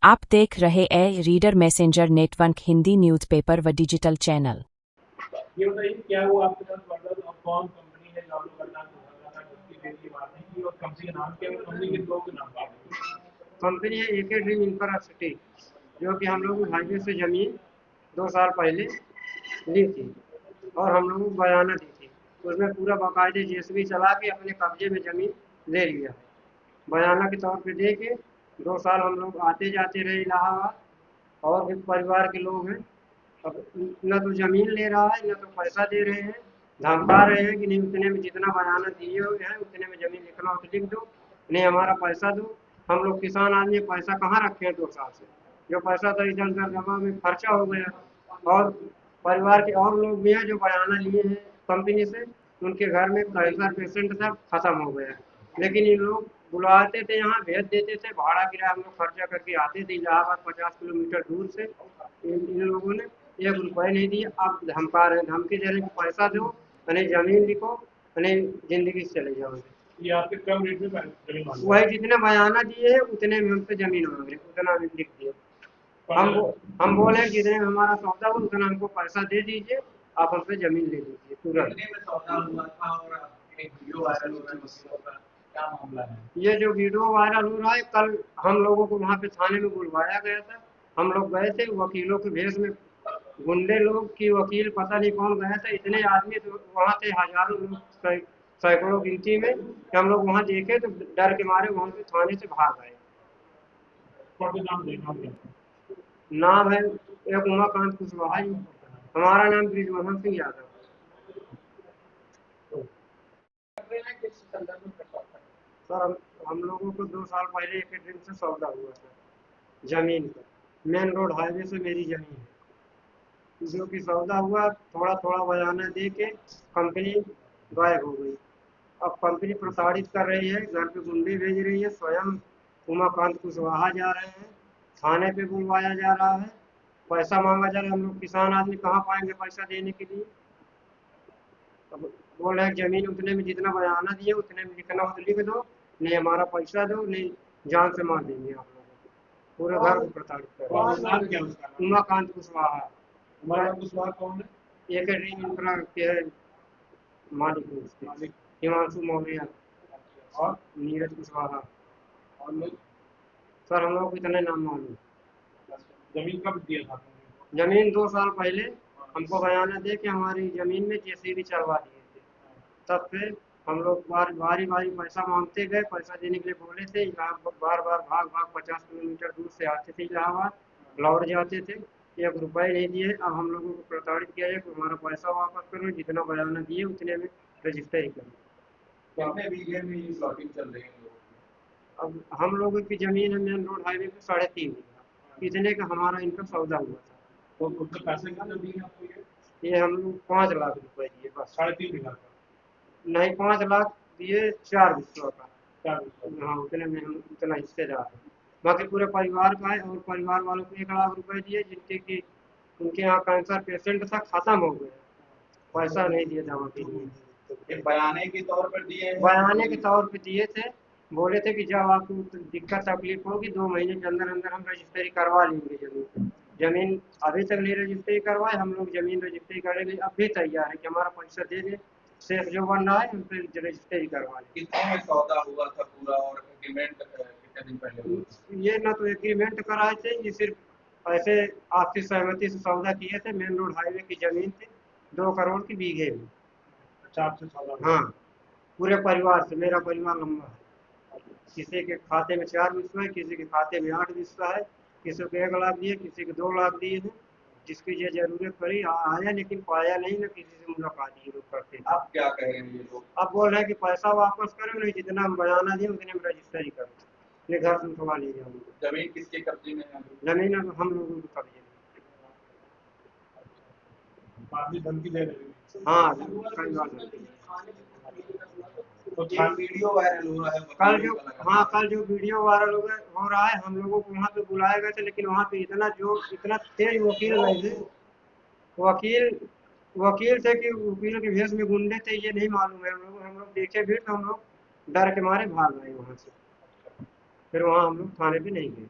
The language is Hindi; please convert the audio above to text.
आप देख रहे ए reader messenger network Hindi newspaper व डिजिटल चैनल। ये बताइए क्या हुआ आपके साथ वारदात और कौन कंपनी है जो आप लोग बदनाम कर रहा था, किसकी देर की बात नहीं की और कंपनी का नाम क्या है और कंपनी के लोगों के नाम क्या है? कंपनी है एके ड्रीम इंफ्रास्ट्रक्चर, जो कि हम लोग हाईवे से ज़मीन 2 साल पहले ली थी और हम लोगों को बयाना दी थी। उसमें पूरा बाकायदे जेसीबी चला के अपने कब्जे में ज़मीन ले लिया है। बयाना के तौर पे दे के 2 साल हम लोग आते जाते रहे इलाहाबाद, और भी परिवार के लोग हैं। अब न तो ज़मीन ले रहा है, न तो पैसा दे रहे हैं। धमका रहे हैं कि नहीं, उतने में जितना बयाना दिए हुए हैं उतने में ज़मीन लिखना हो तो लिख दो, नहीं हमारा पैसा दो। हम लोग किसान आदमी पैसा कहाँ रखे हैं 2 साल से? जो पैसा था इधर उधर जमा में खर्चा हो गया। और परिवार के और लोग भी हैं जो बयाना लिए हैं कंपनी से, उनके घर में कैंसर पेशेंट था, खत्म हो गया। लेकिन इन लोग बुलाते थे, यहाँ भेज देते थे, भाड़ा किराया हम लोग खर्चा करके आते थे इलाहाबाद 50 किलोमीटर दूर से। इन लोगों ने 1 रुपये नहीं दिया। अब धमका रहे हैं, धमकी दे रहे हैं कि पैसा दो, यानी ज़मीन लिखो, यानी ज़िंदगी से चले जाओ। ये आपके कम रेट में जमीन मांग रहे वही जितने बयाना दिए हैं उतने में हमसे ज़मीन मांग रहे, उतना हम लिख दिए। हम बोले हैं जितने में हमारा सौदा हो उतना हमको पैसा दे दीजिए, आप हमसे ज़मीन ले लीजिए तुरंत। कितने में सौदा हुआ था और एक वीडियो वायरल हो रहा है मशीनों का, क्या मामला है? ये जो वीडियो वायरल हो रहा है, कल हम लोगों को वहाँ पे थाने में बुलवाया गया था। हम लोग गए थे वकीलों के भेष में, गुंडे लोग की वकील पता नहीं कौन गया था। इतने आदमी तो वहाँ थे, हजारों लोग, सैकड़ों गिनती में, कि हम लोग वहाँ देखे तो डर के मारे वहाँ से थाने से भाग आए। कौन सा नाम देखा आपने? नाम है एक उमाकांत कुशवाहा जी, हमारा नाम ब्रिजमोहन सिंह यादव। किस संदर्भ में कर सकता है? सर हम लोगों को 2 साल पहले एक ड्रीम से सौदा हुआ था ज़मीन का। मेन रोड हाईवे से मेरी ज़मीन है, जो कि सौदा हुआ, थोड़ा थोड़ा बयाना दे के कंपनी गायब हो गई। अब कंपनी प्रताड़ित कर रही है, घर पे गुंडे भेज रही है, स्वयं उमाकांत कुशवाहा जा रहे हैं, थाने पे बुलवाया जा रहा है, पैसा मांगा जा रहा है। हम लोग किसान आदमी कहाँ पाएंगे पैसा देने के लिए? अब बोल रहे हैं ज़मीन उतने में जितना बयाना दिए उतने में लिखना हो तो लिख दो, नहीं हमारा पैसा दो, नहीं जान से मार देंगे आप लोगों को। पूरे घर को प्रताड़ित कर रहे हैं। नाम क्या है उसका? उमाकांत कुशवाहा, हमारा कुशवाहा कौन है? एक ड्रीम इंफ्रा के मालिक है उसके, मालिक हिमांशु मौर्य और नीरज कुशवाहा। और लोग? सर हम लोग को इतने नाम मालूम। जमीन कब दिया था आपने? ज़मीन 2 साल पहले हमको बयाना दे के हमारी ज़मीन में जेसीबी चलवा दिए थे। तब से हम लोग बारी बारी पैसा मांगते गए, पैसा देने के लिए बोले थे, यहाँ बार बार भाग भाग 50 किलोमीटर दूर से आते थे इलाहाबाद, लौट जाते थे, 1 रुपये नहीं दिए। अब हम लोगों को प्रताड़ित किया है कि हमारा पैसा वापस करो, जितना बयाना दिए उतने में रजिस्ट्री करो। कितने बीघे में ये प्लॉटिंग चल रही है लोगों की? अब हम लोगों की ज़मीन है मेन रोड हाईवे पे 3.5 बीघा, इतने का हमारा इनका सौदा हुआ था। तो उसके पैसे कितने दिए आपको ये? ये हम लोग 5 लाख रुपए दिए बस। 3.5 बीघा का? नहीं 5 लाख दिए 4 बिस्वा का। 4 बीघा? हाँ उतने में हम उतना हिस्सेदार है। बाकी पूरे परिवार का है, और परिवार वालों को 1 लाख रुपए दिए, जिनके कि उनके यहाँ कैंसर पेशेंट था, खत्म हो गया, पैसा नहीं दिया दवा के लिए। एक बयाने के तौर पर दिए हैं? बयाने के तौर पे दिए थे, बोले थे कि जब आपको दिक्कत तकलीफ होगी 2 महीने के अंदर अंदर हम रजिस्ट्री करवा लेंगे ज़मीन। ज़मीन अभी तक नहीं रजिस्ट्री करवाए, हम लोग ज़मीन रजिस्ट्री करने के लिए अब भी तैयार है कि हमारा पैसा दे दें, शेष जो बन रहा है उन पर रजिस्ट्री करवा लें। कितने में सौदा हुआ था पूरा और एग्रीमेंट कितने दिन पहले हुआ था? ये ना तो एग्रीमेंट कराए थे, ये सिर्फ ऐसे आपसी सहमति से सौदा किए थे। मेन रोड हाईवे की ज़मीन थी 2 करोड़ की बीघे में। 4 से सौदा हुआ? हाँ पूरे परिवार से, मेरा परिवार लंबा है, किसी के खाते में 4 बिस्वा है, किसी के खाते में 8 बिस्वा है, किसी को 1 लाख दिए, किसी को 2 लाख दिए हैं। जिसकी ये जरूरत पड़ी आया, लेकिन पाया नहीं, ना किसी से मुलाकात ये लोग करते थे। अब क्या कह रहे हैं ये लोग? अब बोल रहे हैं कि पैसा वापस करो, नहीं जितना हम बयाना दिए उतने में रजिस्ट्री करो, अपने घर से उठवा ले जाओ। जमीन किसके कब्जे में है? जमीन अब हम लोगों को कब्जे में। आदमी धमकी दे रहे हैं? हाँ कई बार धमकी दी। तो वीडियो वायरल हो रहा है, कल जो, हाँ कल जो वीडियो वायरल हो रहा है, हम लोगों को वहाँ पे बुलाया गया था, लेकिन वहाँ पे इतना तेज वकील नहीं थे। वकील वकील थे कि वकील के भेष में गुंडे थे, ये नहीं मालूम है। हम लोग देखे भी तो हम लोग डर के मारे भाग गए वहाँ से। फिर वहाँ हम लोग थाने पे नहीं गए।